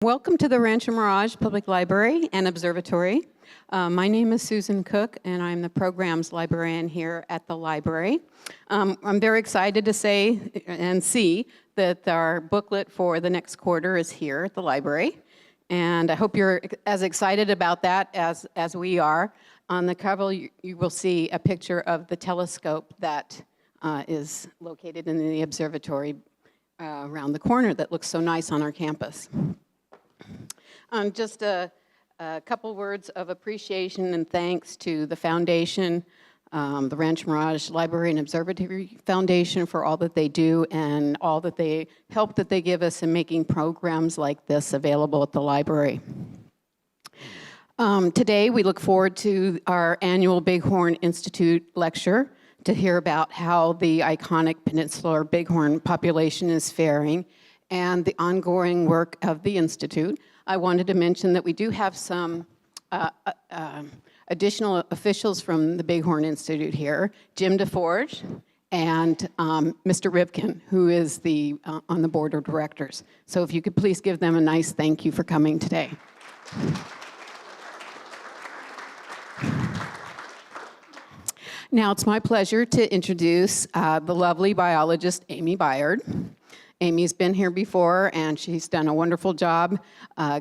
Welcome to the Rancho Mirage Public Library and Observatory. My name is Susan Cook, and I'm the programs librarian here at the library. I'm very excited to say and see that our booklet for the next quarter is here at the library. And I hope you're as excited about that as we are. On the cover, you will see a picture of the telescope that is located in the observatory around the corner that looks so nice on our campus. Just a couple words of appreciation and thanks to the foundation, the Rancho Mirage Library and Observatory Foundation, for all that they do and all that they help that they give us in making programs like this available at the library. Today we look forward to our annual Bighorn Institute lecture to hear about how the iconic peninsular bighorn population is faring and the ongoing work of the Institute. I wanted to mention that we do have some additional officials from the Bighorn Institute here, Jim DeForge and Mr. Rivkin, who is on the board of directors. So if you could please give them a nice thank you for coming today. Now it's my pleasure to introduce the lovely biologist, Aimee Byard. Aimee's been here before, and she's done a wonderful job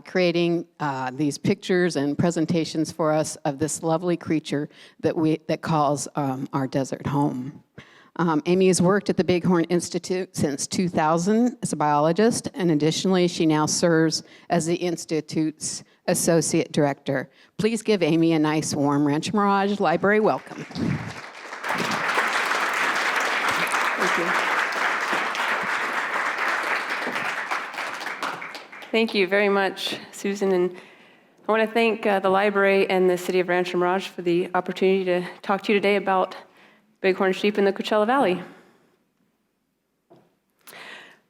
creating these pictures and presentations for us of this lovely creature that calls our desert home. Aimee has worked at the Bighorn Institute since 2000 as a biologist, and additionally, she now serves as the Institute's Associate Director. Please give Aimee a nice, warm Rancho Mirage Library welcome. Thank you. Thank you very much, Susan, and I want to thank the library and the city of Rancho Mirage for the opportunity to talk to you today about bighorn sheep in the Coachella Valley.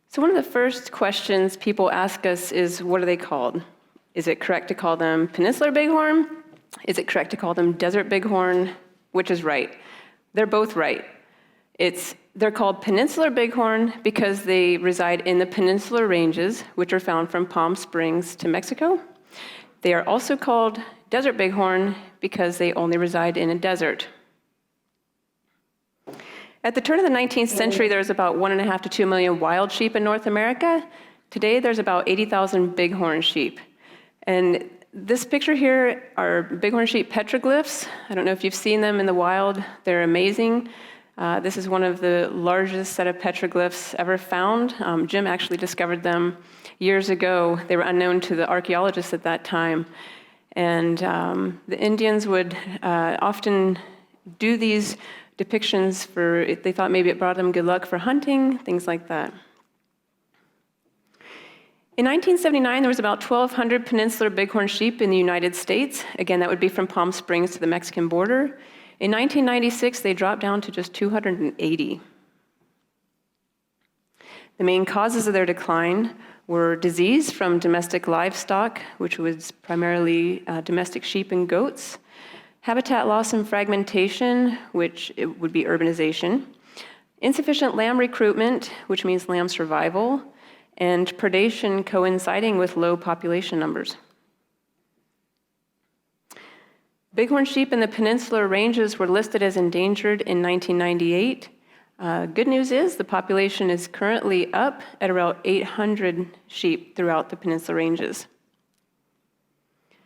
So one of the first questions people ask us is, what are they called? Is it correct to call them peninsular bighorn? Is it correct to call them desert bighorn? Which is right? They're both right. They're called peninsular bighorn because they reside in the Peninsular Ranges, which are found from Palm Springs to Mexico. They are also called desert bighorn because they only reside in a desert. At the turn of the 19th century, there was about 1.5 to 2 million wild sheep in North America. Today, there's about 80,000 bighorn sheep. And this picture here are bighorn sheep petroglyphs. I don't know if you've seen them in the wild. They're amazing. This is one of the largest set of petroglyphs ever found. Jim actually discovered them years ago. They were unknown to the archaeologists at that time. And the Indians would often do these depictions they thought maybe it brought them good luck for hunting, things like that. In 1979, there was about 1,200 peninsular bighorn sheep in the United States. Again, that would be from Palm Springs to the Mexican border. In 1996, they dropped down to just 280. The main causes of their decline were disease from domestic livestock, which was primarily domestic sheep and goats, habitat loss and fragmentation, which it would be urbanization, insufficient lamb recruitment, which means lamb survival, and predation coinciding with low population numbers. Bighorn sheep in the Peninsular Ranges were listed as endangered in 1998. Good news is the population is currently up at around 800 sheep throughout the Peninsular Ranges. I'm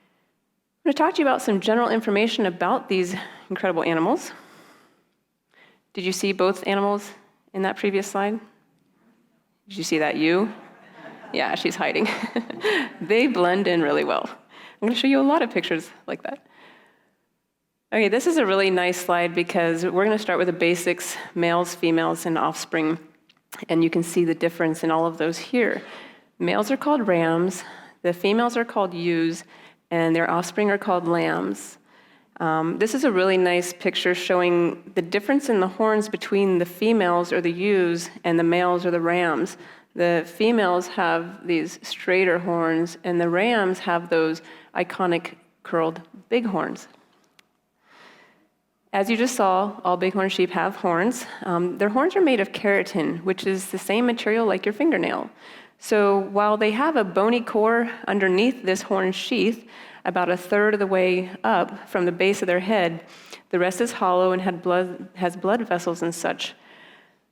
going to talk to you about some general information about these incredible animals. Did you see both animals in that previous slide? Did you see that ewe? Yeah, she's hiding. They blend in really well. I'm going to show you a lot of pictures like that. Okay, this is a really nice slide because we're going to start with the basics, males, females, and offspring. And you can see the difference in all of those here. Males are called rams, the females are called ewes, and their offspring are called lambs. This is a really nice picture showing the difference in the horns between the females or the ewes and the males or the rams. The females have these straighter horns, and the rams have those iconic curled big horns. As you just saw, all bighorn sheep have horns. Their horns are made of keratin, which is the same material like your fingernail. So while they have a bony core underneath this horn sheath, about a third of the way up from the base of their head, the rest is hollow and has blood vessels and such.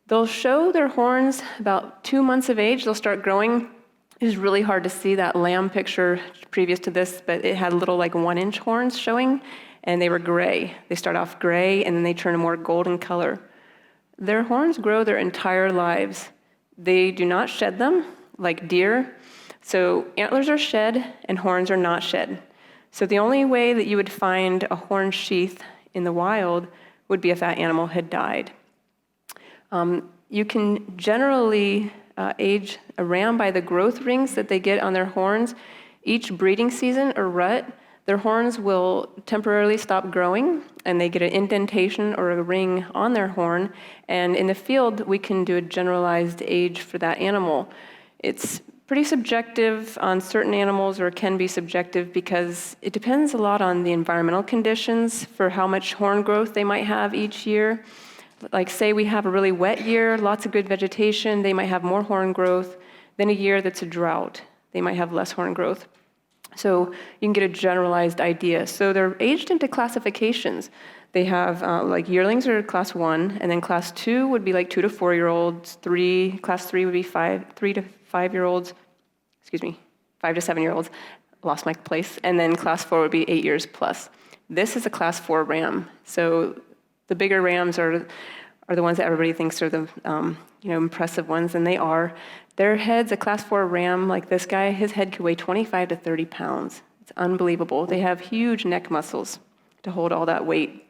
They'll show their horns about 2 months of age. They'll start growing. It was really hard to see that lamb picture previous to this, but it had little like 1-inch horns showing, and they were gray. They start off gray, and then they turn a more golden color. Their horns grow their entire lives. They do not shed them like deer. So antlers are shed and horns are not shed. So the only way that you would find a horn sheath in the wild would be if that animal had died. You can generally age a ram by the growth rings that they get on their horns. Each breeding season or rut, their horns will temporarily stop growing, and they get an indentation or a ring on their horn. And in the field, we can do a generalized age for that animal. It's pretty subjective on certain animals, or can be subjective because it depends a lot on the environmental conditions for how much horn growth they might have each year. Like say we have a really wet year, lots of good vegetation, they might have more horn growth than a year that's a drought. They might have less horn growth. So you can get a generalized idea. So they're aged into classifications. They have like yearlings are class 1, and then class 2 would be like 2 to 4 year olds. Class 3 would be 3 to 5 year olds. 5 to 7 year olds. Lost my place. And then class 4 would be 8 years plus. This is a class 4 ram. So the bigger rams are the ones that everybody thinks are the impressive ones, and they are. Their heads, a class 4 ram like this guy, his head could weigh 25 to 30 pounds. It's unbelievable. They have huge neck muscles to hold all that weight.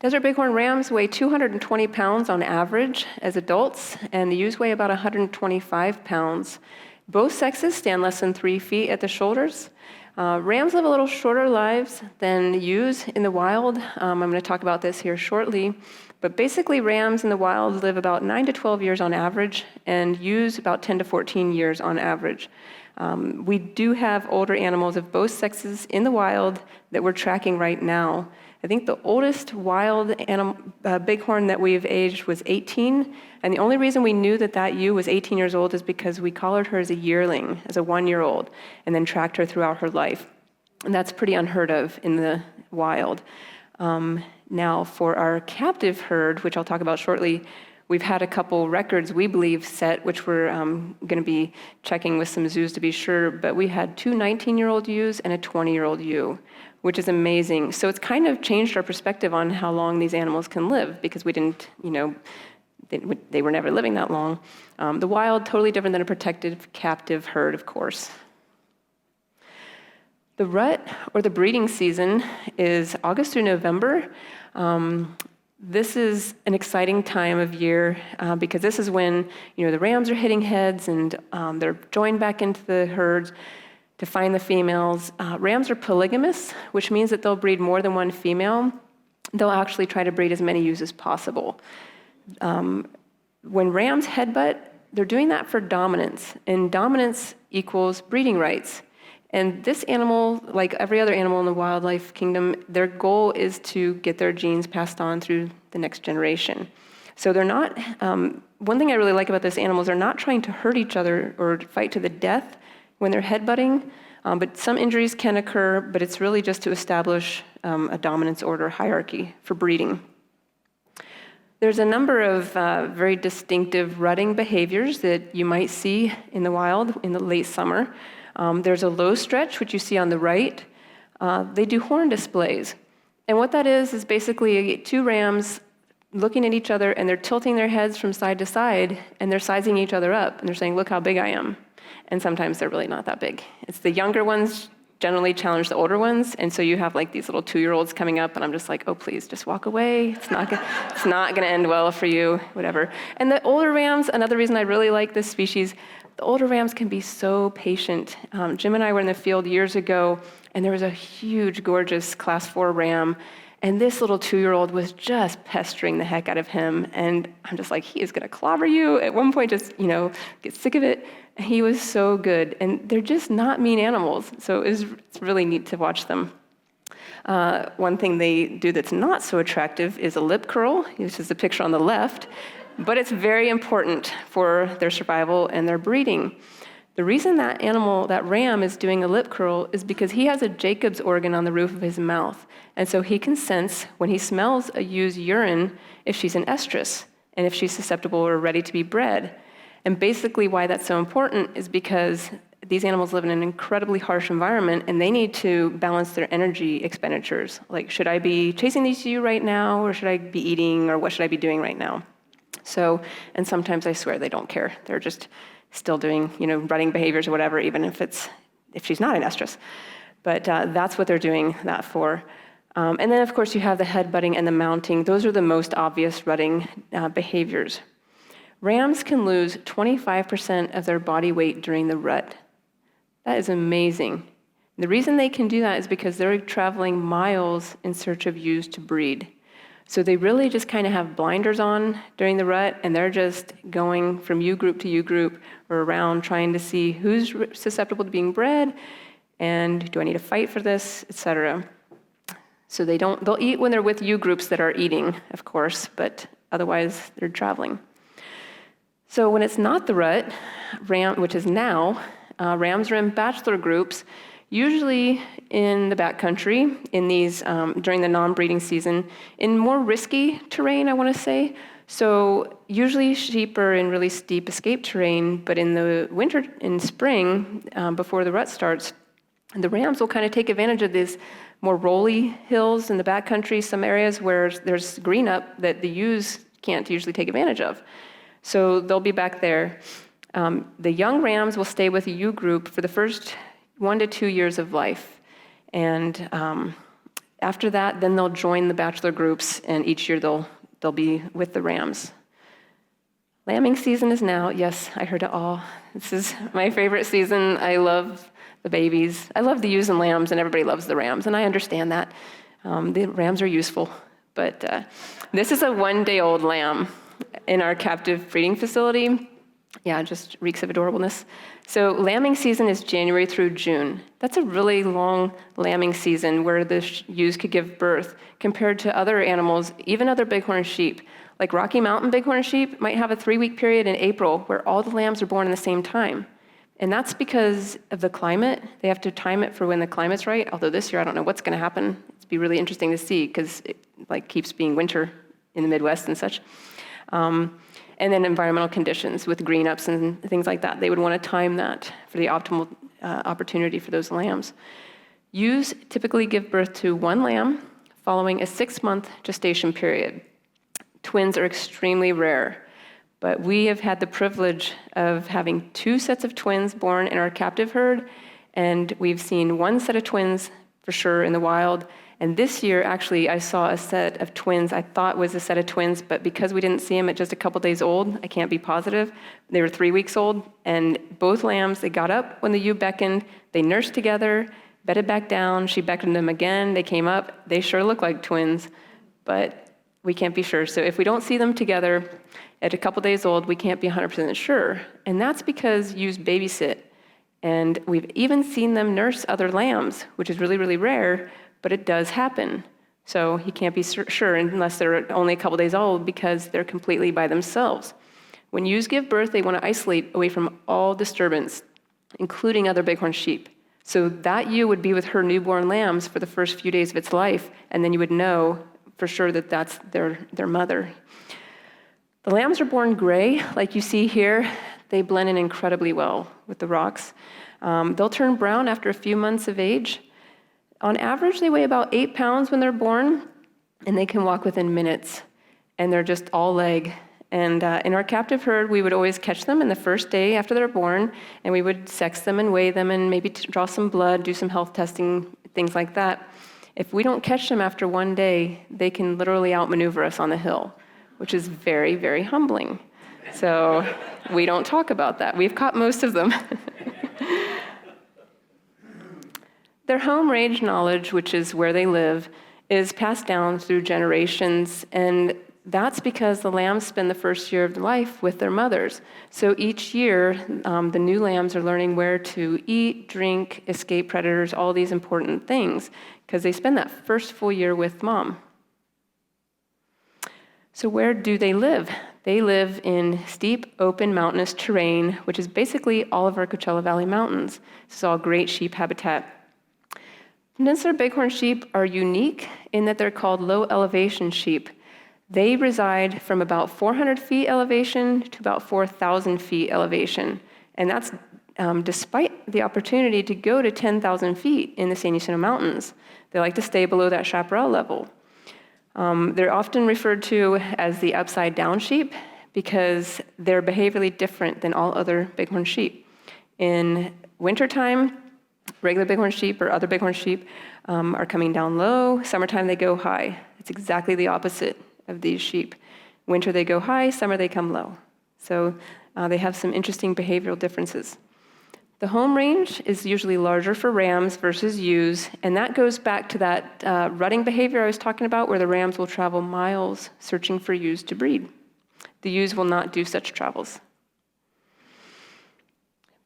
Desert bighorn rams weigh 220 pounds on average as adults, and the ewes weigh about 125 pounds. Both sexes stand less than 3 feet at the shoulders. Rams live a little shorter lives than ewes in the wild. I'm going to talk about this here shortly. But basically, rams in the wild live about 9 to 12 years on average, and ewes about 10 to 14 years on average. We do have older animals of both sexes in the wild that we're tracking right now. I think the oldest wild bighorn that we've aged was 18, and the only reason we knew that ewe was 18 years old is because we collared her as a yearling, as a 1-year-old, and then tracked her throughout her life. And that's pretty unheard of in the wild. Now, for our captive herd, which I'll talk about shortly, we've had a couple records we believe set, which we're going to be checking with some zoos to be sure, but we had 2 19-year-old ewes and a 20-year-old ewe, which is amazing. So it's kind of changed our perspective on how long these animals can live, because we didn't, they were never living that long. The wild, totally different than a protected captive herd, of course. The rut, or the breeding season, is August through November. This is an exciting time of year because this is when the rams are hitting heads and they're joined back into the herds to find the females. Rams are polygamous, which means that they'll breed more than one female. They'll actually try to breed as many ewes as possible. When rams headbutt, they're doing that for dominance, and dominance equals breeding rights. And this animal, like every other animal in the wildlife kingdom, their goal is to get their genes passed on through the next generation. So they're not, one thing I really like about this animal is they're not trying to hurt each other or fight to the death when they're headbutting, but some injuries can occur, but it's really just to establish a dominance order hierarchy for breeding. There's a number of very distinctive rutting behaviors that you might see in the wild in the late summer. There's a low stretch, which you see on the right. They do horn displays. And what that is basically 2 rams looking at each other, and they're tilting their heads from side to side, and they're sizing each other up, and they're saying, look how big I am. And sometimes they're really not that big. It's the younger ones generally challenge the older ones, and so you have like these little 2-year-olds coming up, and I'm just like, oh, please, just walk away. It's not gonna end well for you, whatever. And the older rams, another reason I really like this species, the older rams can be so patient. Jim and I were in the field years ago, and there was a huge, gorgeous class 4 ram, and this little 2-year-old was just pestering the heck out of him, and I'm just like, he is gonna clobber you. At one point, just, get sick of it. He was so good, and they're just not mean animals, so it's really neat to watch them. One thing they do that's not so attractive is a lip curl. This is the picture on the left. But it's very important for their survival and their breeding. The reason that animal, that ram, is doing a lip curl is because he has a Jacob's organ on the roof of his mouth. And so he can sense when he smells a ewe's urine if she's an estrus and if she's susceptible or ready to be bred. And basically why that's so important is because these animals live in an incredibly harsh environment and they need to balance their energy expenditures. Like, should I be chasing these ewe right now, or should I be eating, or what should I be doing right now? So, and sometimes I swear they don't care. They're just still doing, rutting behaviors or whatever, even if she's not an estrus. But that's what they're doing that for. And then, of course, you have the head butting and the mounting. Those are the most obvious rutting behaviors. Rams can lose 25% of their body weight during the rut. That is amazing. The reason they can do that is because they're traveling miles in search of ewes to breed. So they really just kind of have blinders on during the rut, and they're just going from ewe group to ewe group or around trying to see who's susceptible to being bred, and do I need to fight for this, etc. So they'll eat when they're with ewe groups that are eating, of course, but otherwise they're traveling. So when it's not the rut, which is now, rams are in bachelor groups, usually in the backcountry, in these during the non-breeding season, in more risky terrain, I want to say. So usually sheep are in really steep escape terrain, but in the winter, in spring, before the rut starts, the rams will kind of take advantage of these more rolly hills in the backcountry, some areas where there's green up that the ewes can't usually take advantage of. So they'll be back there. The young rams will stay with a ewe group for the first 1 to 2 years of life. And after that, then they'll join the bachelor groups, and each year they'll be with the rams. Lambing season is now. Yes, I heard it all. This is my favorite season. I love the babies. I love the ewes and lambs, and everybody loves the rams, and I understand that. The rams are useful. But this is a 1-day-old lamb in our captive breeding facility. Yeah, it just reeks of adorableness. So lambing season is January through June. That's a really long lambing season where the ewes could give birth compared to other animals, even other bighorn sheep. Like Rocky Mountain bighorn sheep might have a 3-week period in April where all the lambs are born in the same time. And that's because of the climate. They have to time it for when the climate's right, although this year I don't know what's going to happen. It'd be really interesting to see because it keeps being winter in the Midwest and such. And then environmental conditions with green ups and things like that. They would want to time that for the optimal opportunity for those lambs. Ewes typically give birth to 1 lamb following a 6-month gestation period. Twins are extremely rare, but we have had the privilege of having 2 sets of twins born in our captive herd, and we've seen 1 set of twins for sure in the wild. And this year, actually, I saw a set of twins I thought was a set of twins, but because we didn't see them at just a couple days old, I can't be positive. They were 3 weeks old, and both lambs, they got up when the ewe beckoned, they nursed together, bedded back down, she beckoned them again, they came up, they sure look like twins, but we can't be sure. So if we don't see them together at a couple days old, we can't be 100% sure. And that's because ewes babysit. And we've even seen them nurse other lambs, which is really, really rare, but it does happen. So you can't be sure unless they're only a couple days old because they're completely by themselves. When ewes give birth, they want to isolate away from all disturbance, including other bighorn sheep. So that ewe would be with her newborn lambs for the first few days of its life, and then you would know for sure that that's their mother. The lambs are born gray, like you see here. They blend in incredibly well with the rocks. They'll turn brown after a few months of age. On average, they weigh about 8 pounds when they're born, and they can walk within minutes, and they're just all leg. And in our captive herd, we would always catch them in the first day after they're born, and we would sex them and weigh them and maybe draw some blood, do some health testing, things like that. If we don't catch them after 1 day, they can literally outmaneuver us on the hill, which is very, very humbling. So we don't talk about that. We've caught most of them. Their home range knowledge, which is where they live, is passed down through generations, and that's because the lambs spend the first year of their life with their mothers. So each year, the new lambs are learning where to eat, drink, escape predators, all these important things, because they spend that first full year with mom. So where do they live? They live in steep, open, mountainous terrain, which is basically all of our Coachella Valley mountains. This is all great sheep habitat. Peninsular bighorn sheep are unique in that they're called low elevation sheep. They reside from about 400 feet elevation to about 4,000 feet elevation. And that's despite the opportunity to go to 10,000 feet in the San Jacinto Mountains. They like to stay below that chaparral level. They're often referred to as the upside down sheep because they're behaviorally different than all other bighorn sheep. In wintertime, regular bighorn sheep or other bighorn sheep are coming down low. Summertime, they go high. It's exactly the opposite of these sheep. Winter, they go high. Summer, they come low. So they have some interesting behavioral differences. The home range is usually larger for rams versus ewes, and that goes back to that rutting behavior I was talking about, where the rams will travel miles searching for ewes to breed. The ewes will not do such travels.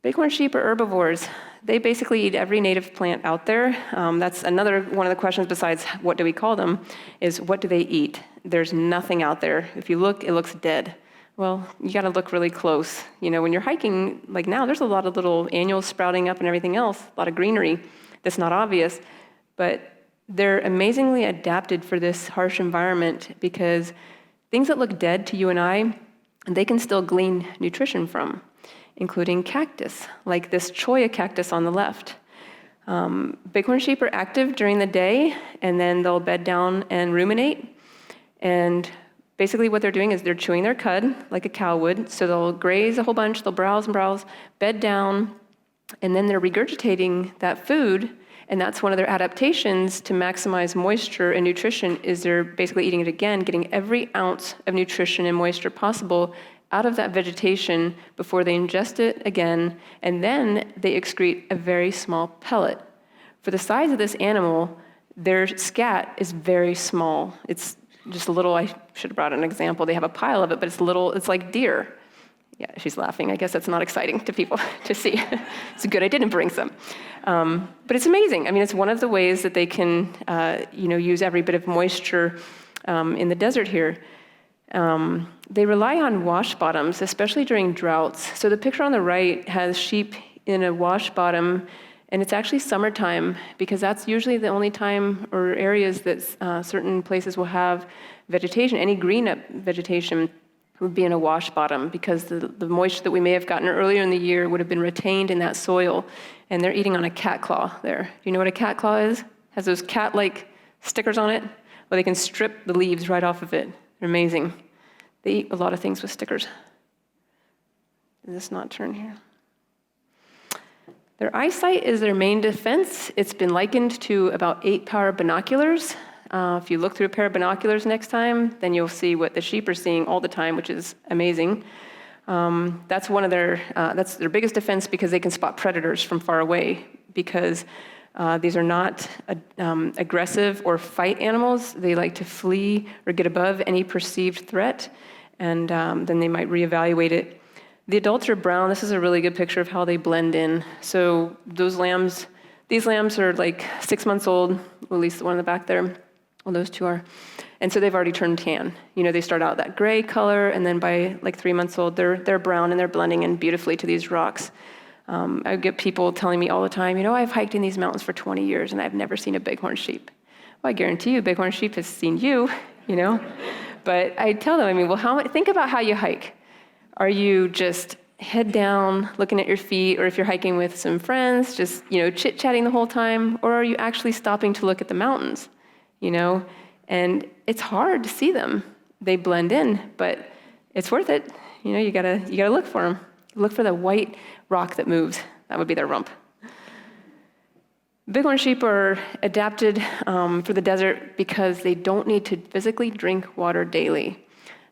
Bighorn sheep are herbivores. They basically eat every native plant out there. That's another one of the questions besides what do we call them, is what do they eat? There's nothing out there. If you look, it looks dead. Well, you gotta look really close. You know, when you're hiking, like now, there's a lot of little annuals sprouting up and everything else, a lot of greenery that's not obvious, but they're amazingly adapted for this harsh environment because things that look dead to you and I, they can still glean nutrition from, including cactus, like this cholla cactus on the left. Bighorn sheep are active during the day, and then they'll bed down and ruminate, and basically what they're doing is they're chewing their cud like a cow would. So they'll graze a whole bunch, they'll browse and browse, bed down, and then they're regurgitating that food. And that's one of their adaptations to maximize moisture and nutrition is they're basically eating it again, getting every ounce of nutrition and moisture possible out of that vegetation before they ingest it again. And then they excrete a very small pellet. For the size of this animal, their scat is very small. It's just a little, I should have brought an example. They have a pile of it, but it's little, it's like deer. Yeah, she's laughing. I guess that's not exciting to people to see. It's good I didn't bring some. But it's amazing. I mean, it's one of the ways that they can, use every bit of moisture in the desert here. They rely on wash bottoms, especially during droughts. So the picture on the right has sheep in a wash bottom, and it's actually summertime because that's usually the only time or areas that certain places will have vegetation. Any green up vegetation would be in a wash bottom because the moisture that we may have gotten earlier in the year would have been retained in that soil. And they're eating on a cat claw there. Do you know what a cat claw is? Has those cat-like stickers on it? Well, they can strip the leaves right off of it. They're amazing. They eat a lot of things with stickers. Did this not turn here? Their eyesight is their main defense. It's been likened to about 8-power binoculars. If you look through a pair of binoculars next time, then you'll see what the sheep are seeing all the time, which is amazing. That's one of that's their biggest defense because they can spot predators from far away because these are not aggressive or fight animals. They like to flee or get above any perceived threat, and then they might reevaluate it. The adults are brown. This is a really good picture of how they blend in. So these lambs are like 6 months old, or at least the one in the back there. Well, those two are. And so they've already turned tan. You know, they start out that gray color, and then by like 3 months old, they're brown, and they're blending in beautifully to these rocks. I get people telling me all the time, I've hiked in these mountains for 20 years, and I've never seen a bighorn sheep. Well, I guarantee you, bighorn sheep has seen you, But I tell them, think about how you hike. Are you just head down, looking at your feet, or if you're hiking with some friends, just, chit-chatting the whole time, or are you actually stopping to look at the mountains, And it's hard to see them. They blend in, but it's worth it. You gotta look for them. Look for the white rock that moves. That would be their rump. Bighorn sheep are adapted for the desert because they don't need to physically drink water daily.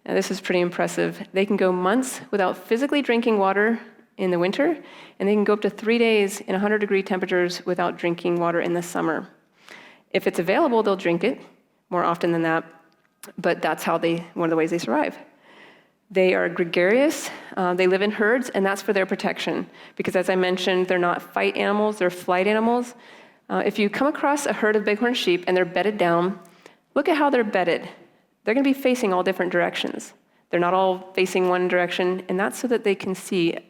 Now, this is pretty impressive. They can go months without physically drinking water in the winter, and they can go up to 3 days in 100-degree temperatures without drinking water in the summer. If it's available, they'll drink it more often than that, but that's one of the ways they survive. They are gregarious. They live in herds, and that's for their protection, because as I mentioned, they're not fight animals, they're flight animals. If you come across a herd of bighorn sheep and they're bedded down, look at how they're bedded. They're going to be facing all different directions. They're not all facing one direction, and that's so that they can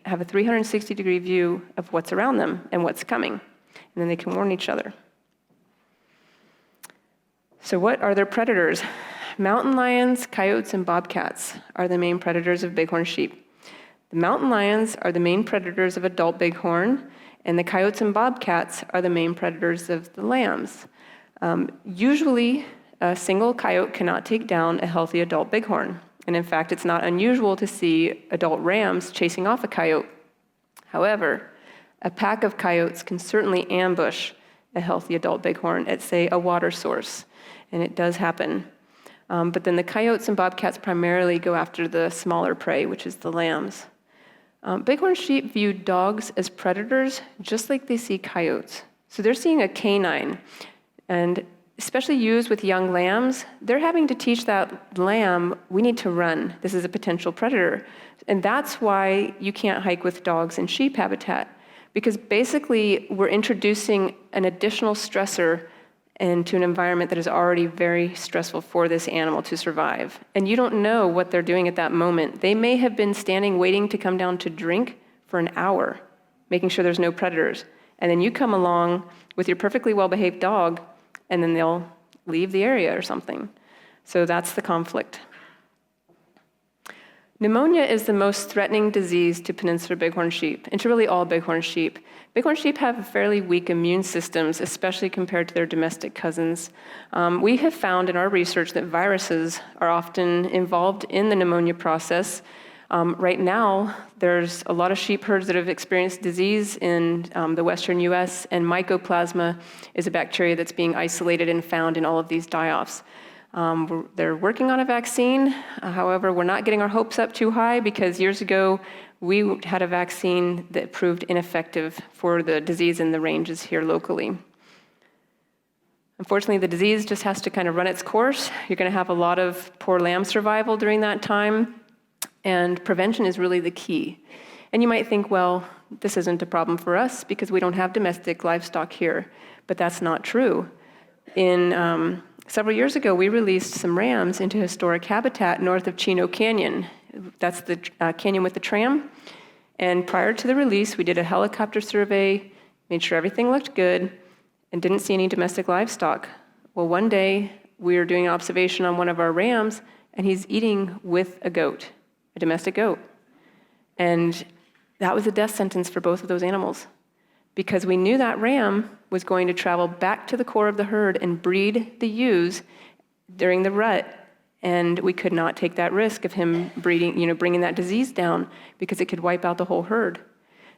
have a 360-degree view of what's around them and what's coming, and then they can warn each other. So what are their predators? Mountain lions, coyotes, and bobcats are the main predators of bighorn sheep. The mountain lions are the main predators of adult bighorn, and the coyotes and bobcats are the main predators of the lambs. Usually, a single coyote cannot take down a healthy adult bighorn. And in fact, it's not unusual to see adult rams chasing off a coyote. However, a pack of coyotes can certainly ambush a healthy adult bighorn at, say, a water source. And it does happen. But then the coyotes and bobcats primarily go after the smaller prey, which is the lambs. Bighorn sheep view dogs as predators, just like they see coyotes. So they're seeing a canine. And especially ewes with young lambs, they're having to teach that lamb, we need to run. This is a potential predator. And that's why you can't hike with dogs in sheep habitat. Because basically, we're introducing an additional stressor into an environment that is already very stressful for this animal to survive. And you don't know what they're doing at that moment. They may have been standing waiting to come down to drink for an hour, making sure there's no predators. And then you come along with your perfectly well-behaved dog, and then they'll leave the area or something. So that's the conflict. Pneumonia is the most threatening disease to peninsular bighorn sheep, and to really all bighorn sheep. Bighorn sheep have fairly weak immune systems, especially compared to their domestic cousins. We have found in our research that viruses are often involved in the pneumonia process. Right now, there's a lot of sheep herds that have experienced disease in the western US, and mycoplasma is a bacteria that's being isolated and found in all of these die-offs. They're working on a vaccine. However, we're not getting our hopes up too high because years ago, we had a vaccine that proved ineffective for the disease in the ranges here locally. Unfortunately, the disease just has to kind of run its course. You're going to have a lot of poor lamb survival during that time, and prevention is really the key. And you might think, well, this isn't a problem for us because we don't have domestic livestock here, but that's not true. Several years ago, we released some rams into historic habitat north of Chino Canyon. That's the canyon with the tram. And prior to the release, we did a helicopter survey, made sure everything looked good, and didn't see any domestic livestock. Well, one day, we were doing an observation on one of our rams, and he's eating with a goat, a domestic goat. And that was a death sentence for both of those animals, because we knew that ram was going to travel back to the core of the herd and breed the ewes during the rut. And we could not take that risk of him breeding, bringing that disease down, because it could wipe out the whole herd.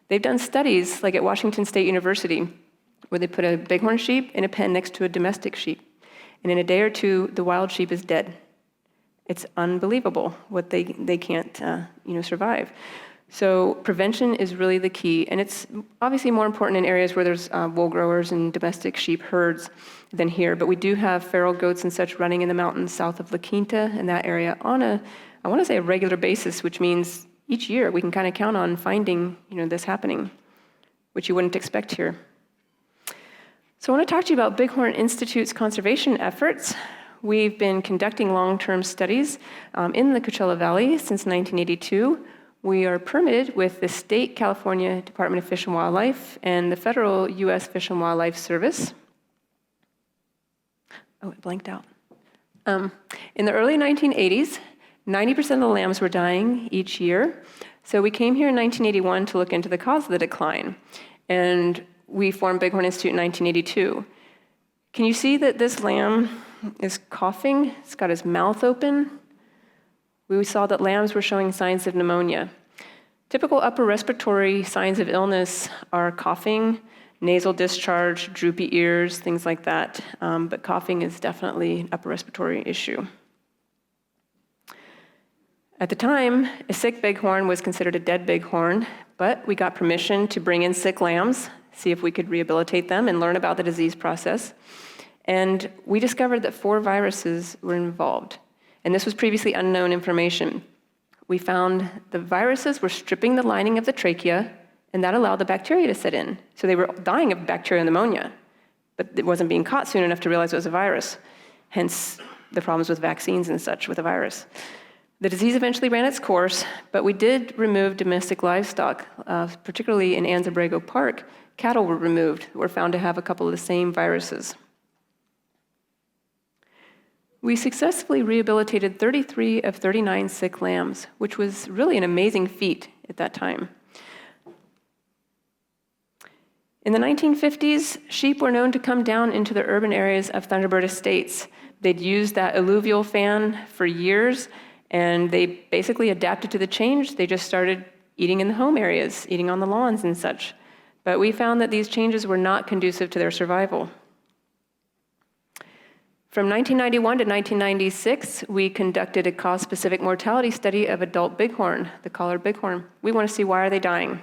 They've done studies, like at Washington State University, where they put a bighorn sheep in a pen next to a domestic sheep. And in a day or two, the wild sheep is dead. It's unbelievable what they can't survive. So prevention is really the key, and it's obviously more important in areas where there's wool growers and domestic sheep herds than here, but we do have feral goats and such running in the mountains south of La Quinta in that area on a regular basis, which means each year we can kind of count on finding this happening, which you wouldn't expect here. So I want to talk to you about Bighorn Institute's conservation efforts. We've been conducting long-term studies in the Coachella Valley since 1982. We are permitted with the state California Department of Fish and Wildlife and the federal U.S. Fish and Wildlife Service. Oh, it blanked out. In the early 1980s, 90% of the lambs were dying each year. So we came here in 1981 to look into the cause of the decline. And we formed Bighorn Institute in 1982. Can you see that this lamb is coughing? It's got his mouth open. We saw that lambs were showing signs of pneumonia. Typical upper respiratory signs of illness are coughing, nasal discharge, droopy ears, things like that. But coughing is definitely an upper respiratory issue. At the time, a sick bighorn was considered a dead bighorn, but we got permission to bring in sick lambs, see if we could rehabilitate them and learn about the disease process. And we discovered that 4 viruses were involved. And this was previously unknown information. We found the viruses were stripping the lining of the trachea, and that allowed the bacteria to set in. So they were dying of bacterial pneumonia, but it wasn't being caught soon enough to realize it was a virus. Hence, the problems with vaccines and such with a virus. The disease eventually ran its course, but we did remove domestic livestock, particularly in Anza-Borrego Park. Cattle were removed, were found to have a couple of the same viruses. We successfully rehabilitated 33 of 39 sick lambs, which was really an amazing feat at that time. In the 1950s, sheep were known to come down into the urban areas of Thunderbird Estates. They'd used that alluvial fan for years, and they basically adapted to the change. They just started eating in the home areas, eating on the lawns and such. But we found that these changes were not conducive to their survival. From 1991 to 1996, we conducted a cause-specific mortality study of adult bighorn, the collared bighorn. We want to see why are they dying.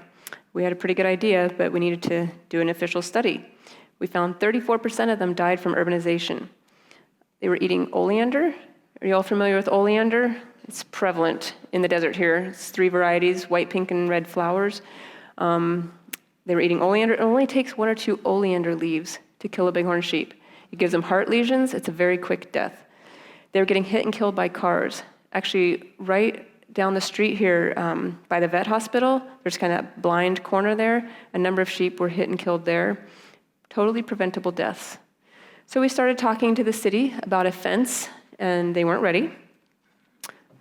We had a pretty good idea, but we needed to do an official study. We found 34% of them died from urbanization. They were eating oleander. Are you all familiar with oleander? It's prevalent in the desert here. It's 3 varieties, white, pink, and red flowers. They were eating oleander. It only takes 1 or 2 oleander leaves to kill a bighorn sheep. It gives them heart lesions. It's a very quick death. They were getting hit and killed by cars. Actually, right down the street here by the vet hospital, there's kind of a blind corner there. A number of sheep were hit and killed there. Totally preventable deaths. So we started talking to the city about a fence, and they weren't ready.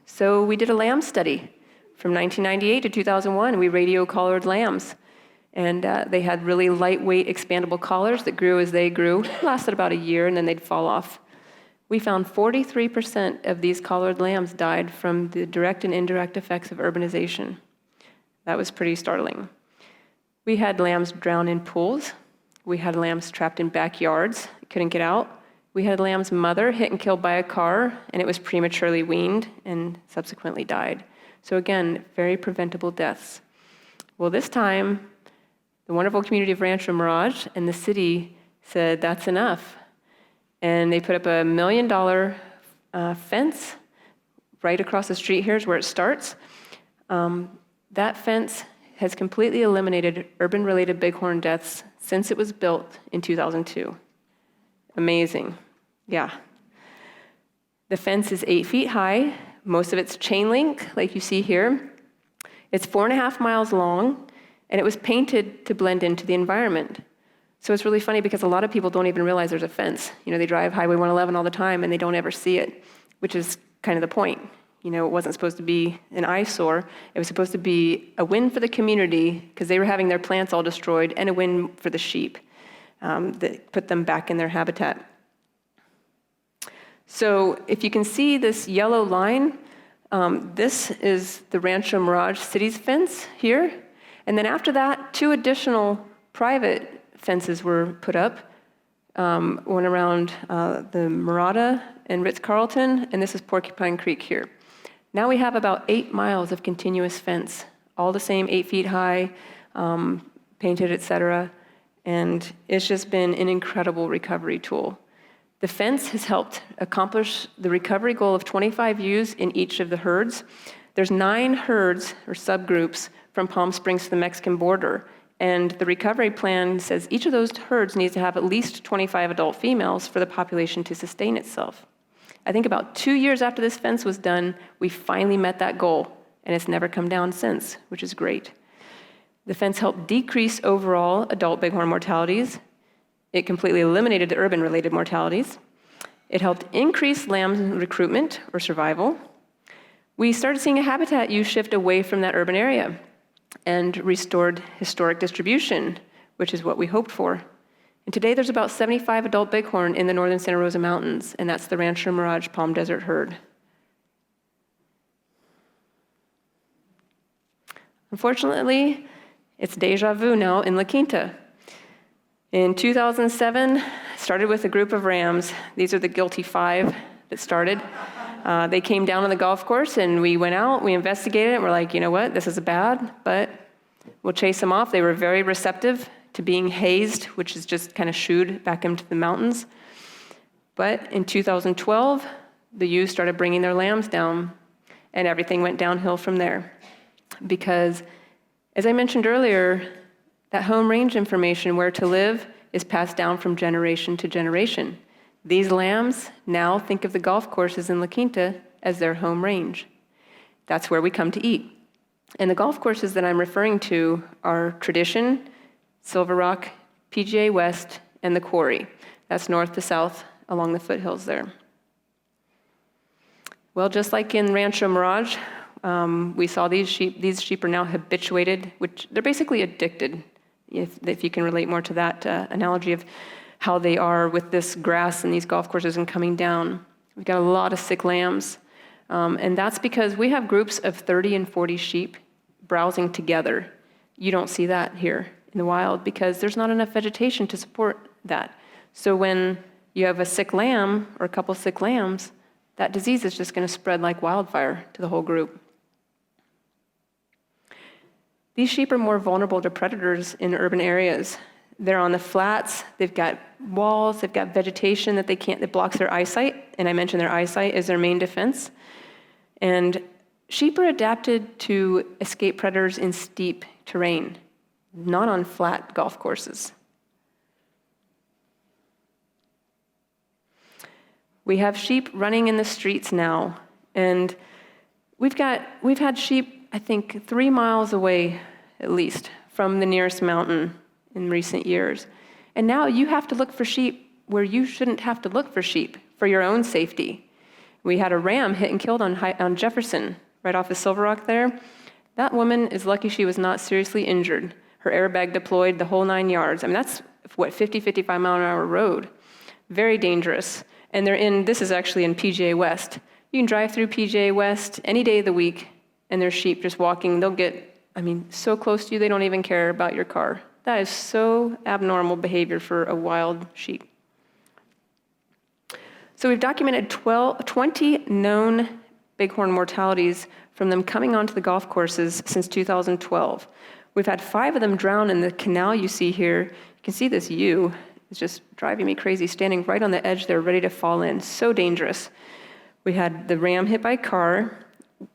So we did a lamb study. From 1998 to 2001, we radio-collared lambs. And they had really lightweight, expandable collars that grew as they grew. It lasted about a year, and then they'd fall off. We found 43% of these collared lambs died from the direct and indirect effects of urbanization. That was pretty startling. We had lambs drown in pools. We had lambs trapped in backyards, couldn't get out. We had a lamb's mother hit and killed by a car, and it was prematurely weaned and subsequently died. So again, very preventable deaths. Well, this time, the wonderful community of Rancho Mirage and the city said, that's enough. And they put up $1 million fence right across the street. Here's where it starts. That fence has completely eliminated urban-related bighorn deaths since it was built in 2002. Amazing, yeah. The fence is 8 feet high. Most of it's chain link, like you see here. It's 4.5 miles long, and it was painted to blend into the environment. So it's really funny because a lot of people don't even realize there's a fence. You know, they drive Highway 111 all the time, and they don't ever see it, which is kind of the point. You know, it wasn't supposed to be an eyesore. It was supposed to be a win for the community because they were having their plants all destroyed, and a win for the sheep that put them back in their habitat. So if you can see this yellow line, this is the Rancho Mirage City's fence here. And then after that, 2 additional private fences were put up, one around the Mirada and Ritz-Carlton, and this is Porcupine Creek here. Now we have about 8 miles of continuous fence, all the same 8 feet high, painted, etc. And it's just been an incredible recovery tool. The fence has helped accomplish the recovery goal of 25 ewes in each of the herds. There's 9 herds or subgroups from Palm Springs to the Mexican border. And the recovery plan says each of those herds needs to have at least 25 adult females for the population to sustain itself. I think about 2 years after this fence was done, we finally met that goal, and it's never come down since, which is great. The fence helped decrease overall adult bighorn mortalities. It completely eliminated the urban-related mortalities. It helped increase lamb recruitment or survival. We started seeing a habitat use shift away from that urban area and restored historic distribution, which is what we hoped for. And today there's about 75 adult bighorn in the northern Santa Rosa Mountains, and that's the Rancho Mirage Palm Desert herd. Unfortunately, it's deja vu now in La Quinta. In 2007, started with a group of rams. These are the guilty 5 that started. They came down on the golf course, and we went out, we investigated it, and we're like, you know what, this is bad, but we'll chase them off. They were very receptive to being hazed, which is just kind of shooed back into the mountains. But in 2012, the ewes started bringing their lambs down, and everything went downhill from there. Because, as I mentioned earlier, that home range information, where to live, is passed down from generation to generation. These lambs now think of the golf courses in La Quinta as their home range. That's where we come to eat. And the golf courses that I'm referring to are Tradition, Silver Rock, PGA West, and the Quarry. That's north to south along the foothills there. Well, just like in Rancho Mirage, we saw these sheep. These sheep are now habituated, which they're basically addicted, if you can relate more to that analogy of how they are with this grass and these golf courses and coming down. We've got a lot of sick lambs. And that's because we have groups of 30 and 40 sheep browsing together. You don't see that here in the wild because there's not enough vegetation to support that. So when you have a sick lamb or a couple sick lambs, that disease is just going to spread like wildfire to the whole group. These sheep are more vulnerable to predators in urban areas. They're on the flats, they've got walls, they've got vegetation that blocks their eyesight, and I mentioned their eyesight is their main defense. And sheep are adapted to escape predators in steep terrain, not on flat golf courses. We have sheep running in the streets now, and we've had sheep, I think, 3 miles away, at least, from the nearest mountain in recent years. And now you have to look for sheep where you shouldn't have to look for sheep for your own safety. We had a ram hit and killed on Jefferson, right off of Silver Rock there. That woman is lucky she was not seriously injured. Her airbag deployed the whole 9 yards. I mean, that's, 55 mile an hour road. Very dangerous. And this is actually in PGA West. You can drive through PGA West any day of the week, and there's sheep just walking. They'll get, so close to you, they don't even care about your car. That is so abnormal behavior for a wild sheep. So we've documented 20 known bighorn mortalities from them coming onto the golf courses since 2012. We've had 5 of them drown in the canal you see here. You can see this ewe. It's just driving me crazy, standing right on the edge there, ready to fall in. So dangerous. We had the ram hit by a car.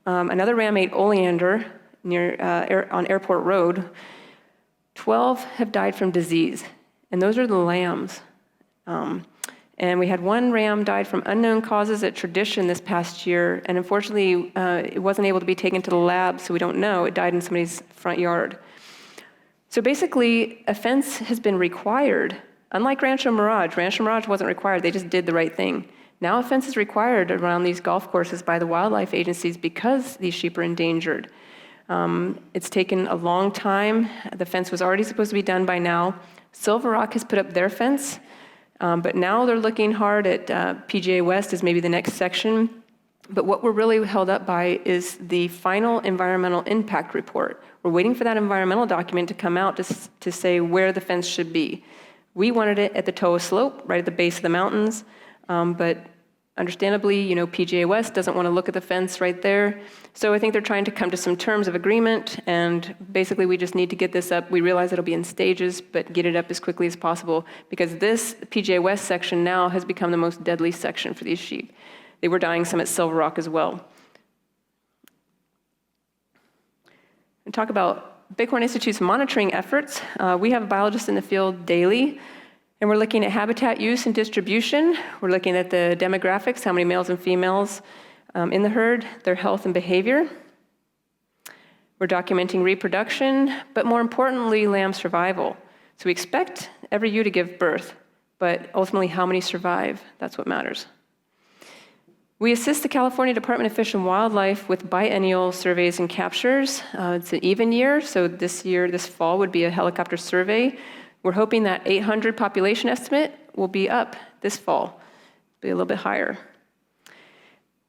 Another ram ate oleander on Airport Road. 12 have died from disease, and those are the lambs. And we had 1 ram died from unknown causes at Tradition this past year, and unfortunately, it wasn't able to be taken to the lab, so we don't know. It died in somebody's front yard. So basically, a fence has been required. Unlike Rancho Mirage wasn't required, they just did the right thing. Now a fence is required around these golf courses by the wildlife agencies because these sheep are endangered. It's taken a long time. The fence was already supposed to be done by now. Silver Rock has put up their fence, but now they're looking hard at PGA West as maybe the next section. But what we're really held up by is the final environmental impact report. We're waiting for that environmental document to come out to say where the fence should be. We wanted it at the toe of slope, right at the base of the mountains, but understandably, PGA West doesn't want to look at the fence right there. So I think they're trying to come to some terms of agreement, and basically we just need to get this up. We realize it'll be in stages, but get it up as quickly as possible, because this PGA West section now has become the most deadly section for these sheep. They were dying some at Silver Rock as well. And talk about Bighorn Institute's monitoring efforts. We have a biologist in the field daily, and we're looking at habitat use and distribution. We're looking at the demographics, how many males and females in the herd, their health and behavior. We're documenting reproduction, but more importantly, lamb survival. So we expect every ewe to give birth, but ultimately how many survive, that's what matters. We assist the California Department of Fish and Wildlife with biennial surveys and captures. It's an even year, so this fall would be a helicopter survey. We're hoping that 800 population estimate will be up this fall, be a little bit higher.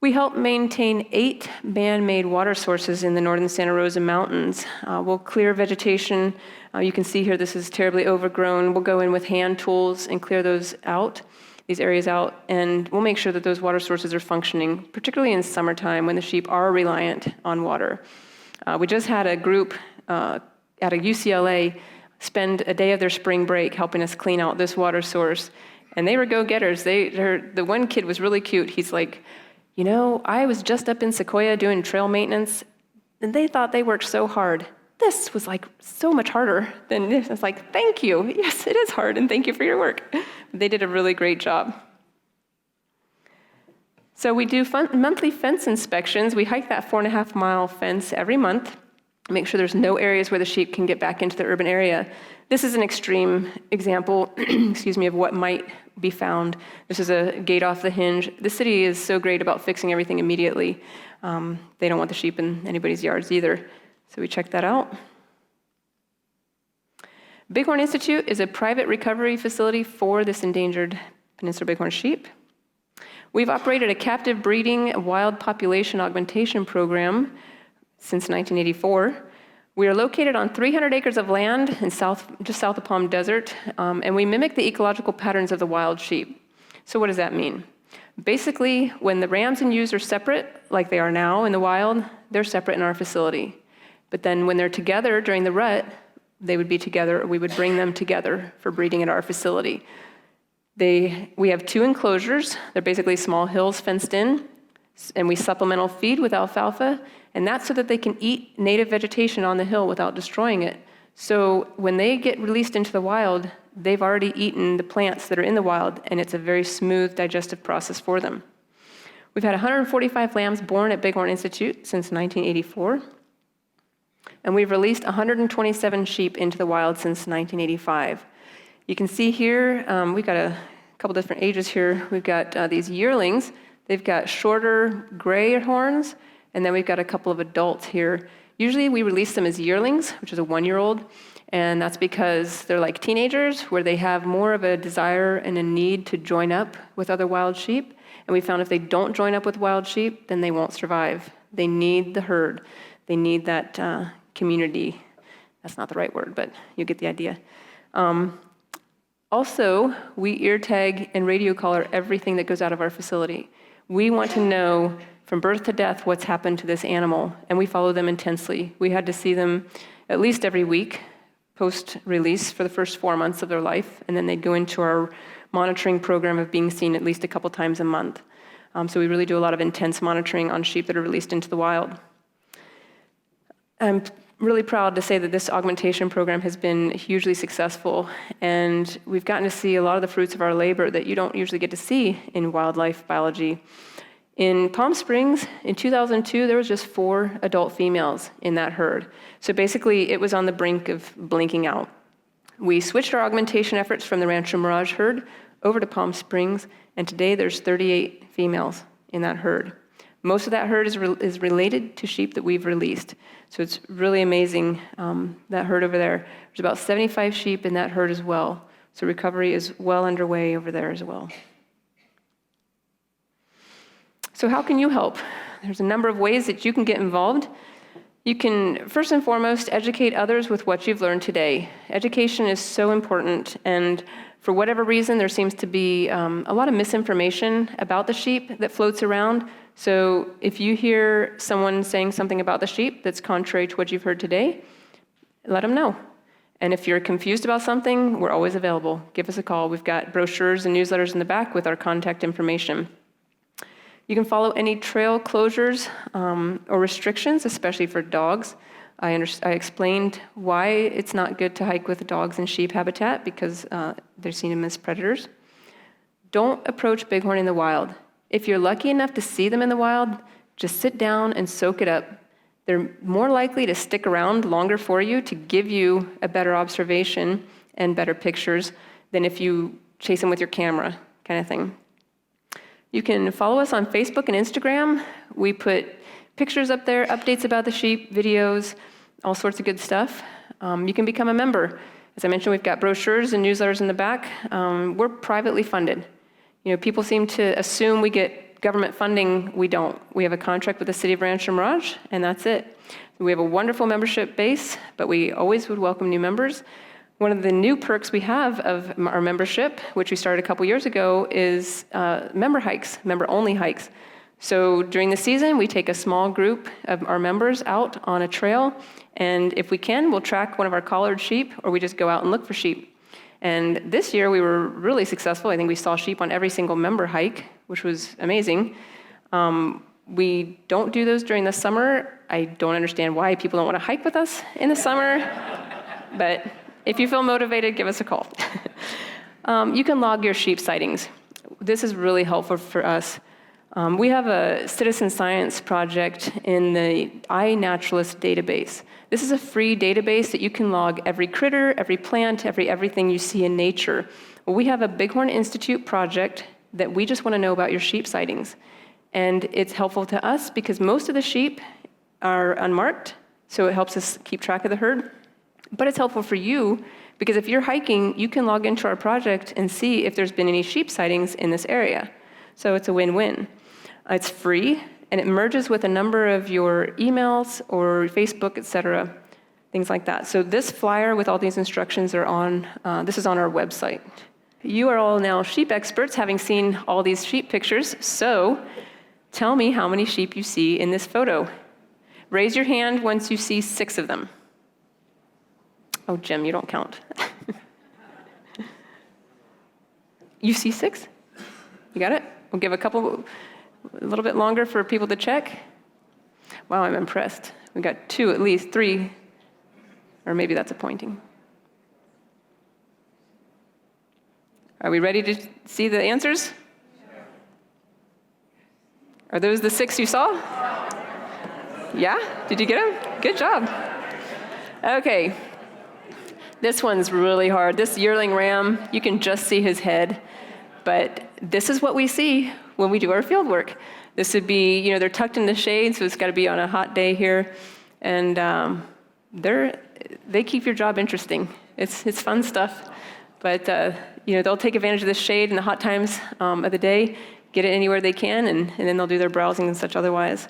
We help maintain 8 man-made water sources in the northern Santa Rosa Mountains. We'll clear vegetation. You can see here this is terribly overgrown. We'll go in with hand tools and clear those out. These areas out, and we'll make sure that those water sources are functioning, particularly in summertime when the sheep are reliant on water. We just had a group at a UCLA spend a day of their spring break helping us clean out this water source, and they were go-getters. The one kid was really cute. He's like, I was just up in Sequoia doing trail maintenance, and they thought they worked so hard. This was like so much harder than this. I was like, thank you. Yes, it is hard, and thank you for your work. They did a really great job. So we do monthly fence inspections. We hike that 4.5-mile fence every month, make sure there's no areas where the sheep can get back into the urban area. This is an extreme example, of what might be found. This is a gate off the hinge. The city is so great about fixing everything immediately. They don't want the sheep in anybody's yards either. So we check that out. Bighorn Institute is a private recovery facility for this endangered Peninsular bighorn sheep. We've operated a captive breeding wild population augmentation program since 1984. We are located on 300 acres of land just south of Palm Desert, and we mimic the ecological patterns of the wild sheep. So what does that mean? Basically, when the rams and ewes are separate, like they are now in the wild, they're separate in our facility. But then when they're together during the rut, they would be together, or we would bring them together for breeding at our facility. We have 2 enclosures. They're basically small hills fenced in, and we supplemental feed with alfalfa, and that's so that they can eat native vegetation on the hill without destroying it. So when they get released into the wild, they've already eaten the plants that are in the wild, and it's a very smooth digestive process for them. We've had 145 lambs born at Bighorn Institute since 1984, and we've released 127 sheep into the wild since 1985. You can see here, we've got a couple different ages here. We've got these yearlings. They've got shorter gray horns, and then we've got a couple of adults here. Usually we release them as yearlings, which is a 1-year-old, and that's because they're like teenagers, where they have more of a desire and a need to join up with other wild sheep. And we found if they don't join up with wild sheep, then they won't survive. They need the herd. They need that community. That's not the right word, but you get the idea. Also, we ear tag and radio collar everything that goes out of our facility. We want to know from birth to death what's happened to this animal, and we follow them intensely. We had to see them at least every week post-release for the first 4 months of their life, and then they'd go into our monitoring program of being seen at least a couple times a month. So we really do a lot of intense monitoring on sheep that are released into the wild. I'm really proud to say that this augmentation program has been hugely successful, and we've gotten to see a lot of the fruits of our labor that you don't usually get to see in wildlife biology. In Palm Springs, in 2002, there was just 4 adult females in that herd. So basically, it was on the brink of blinking out. We switched our augmentation efforts from the Rancho Mirage herd over to Palm Springs, and today there's 38 females in that herd. Most of that herd is related to sheep that we've released. So it's really amazing, that herd over there. There's about 75 sheep in that herd as well. So recovery is well underway over there as well. So how can you help? There's a number of ways that you can get involved. You can, first and foremost, educate others with what you've learned today. Education is so important, and for whatever reason, there seems to be a lot of misinformation about the sheep that floats around. So if you hear someone saying something about the sheep that's contrary to what you've heard today, let them know. And if you're confused about something, we're always available. Give us a call. We've got brochures and newsletters in the back with our contact information. You can follow any trail closures or restrictions, especially for dogs. I explained why it's not good to hike with dogs in sheep habitat, because they're seen as predators. Don't approach bighorn in the wild. If you're lucky enough to see them in the wild, just sit down and soak it up. They're more likely to stick around longer for you to give you a better observation and better pictures than if you chase them with your camera, kind of thing. You can follow us on Facebook and Instagram. We put pictures up there, updates about the sheep, videos, all sorts of good stuff. You can become a member. As I mentioned, we've got brochures and newsletters in the back. We're privately funded. You know, people seem to assume we get government funding. We don't. We have a contract with the city of Rancho Mirage, and that's it. We have a wonderful membership base, but we always would welcome new members. One of the new perks we have of our membership, which we started a couple years ago, is member hikes, member-only hikes. So during the season, we take a small group of our members out on a trail, and if we can, we'll track one of our collared sheep, or we just go out and look for sheep. And this year, we were really successful. I think we saw sheep on every single member hike, which was amazing. We don't do those during the summer. I don't understand why people don't want to hike with us in the summer, but if you feel motivated, give us a call. You can log your sheep sightings. This is really helpful for us. We have a citizen science project in the iNaturalist database. This is a free database that you can log every critter, every plant, everything you see in nature. Well, we have a Bighorn Institute project that we just want to know about your sheep sightings. And it's helpful to us because most of the sheep are unmarked, so it helps us keep track of the herd. But it's helpful for you because if you're hiking, you can log into our project and see if there's been any sheep sightings in this area. So it's a win-win. It's free, and it merges with a number of your emails or Facebook, et cetera, things like that. So this flyer with all these instructions are on, this is on our website. You are all now sheep experts, having seen all these sheep pictures, so tell me how many sheep you see in this photo. Raise your hand once you see 6 of them. Oh, Jim, you don't count. You see 6? You got it? We'll give a little bit longer for people to check. Wow, I'm impressed. We got 2, at least 3, or maybe that's a pointing. Are we ready to see the answers? Are those the 6 you saw? Yeah? Did you get them? Good job. Okay. This one's really hard. This yearling ram, you can just see his head, but this is what we see when we do our field work. This would be, they're tucked in the shade, so it's got to be on a hot day here, and they keep your job interesting. It's fun stuff, but they'll take advantage of the shade in the hot times of the day, get it anywhere they can, and then they'll do their browsing and such otherwise.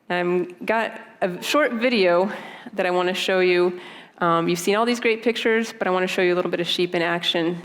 Got a short video that I want to show you. You've seen all these great pictures, but I want to show you a little bit of sheep in action.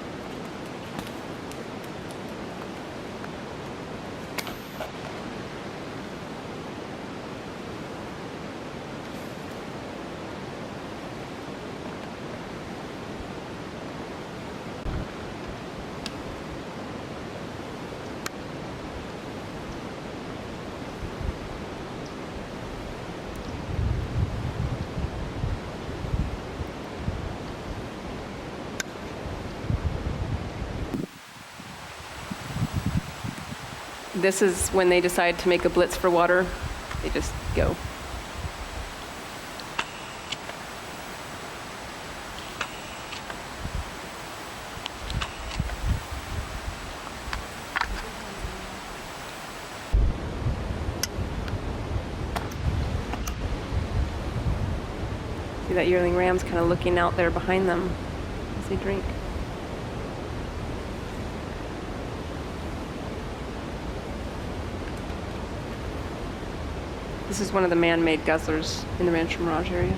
This is when they decide to make a blitz for water. They just go. See that yearling ram's kind of looking out there behind them as they drink. This is one of the man-made guzzlers in the Rancho Mirage area.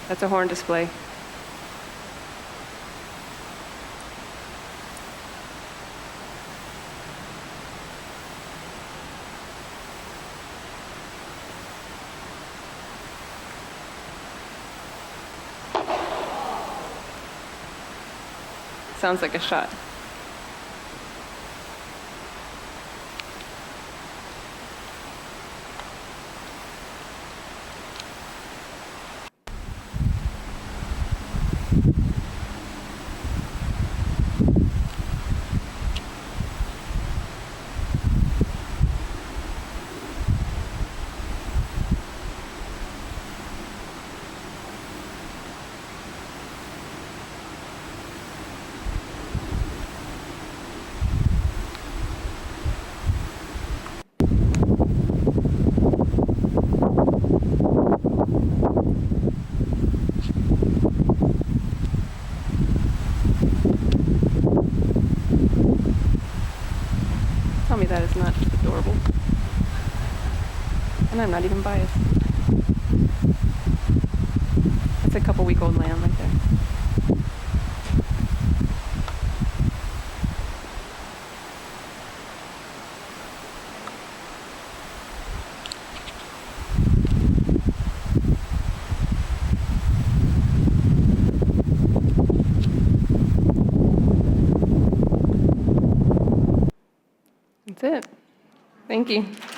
That's a horn display. Sounds like a shot. Tell me that is not just adorable. And I'm not even biased. That's a couple-week-old lamb right there. Thank you.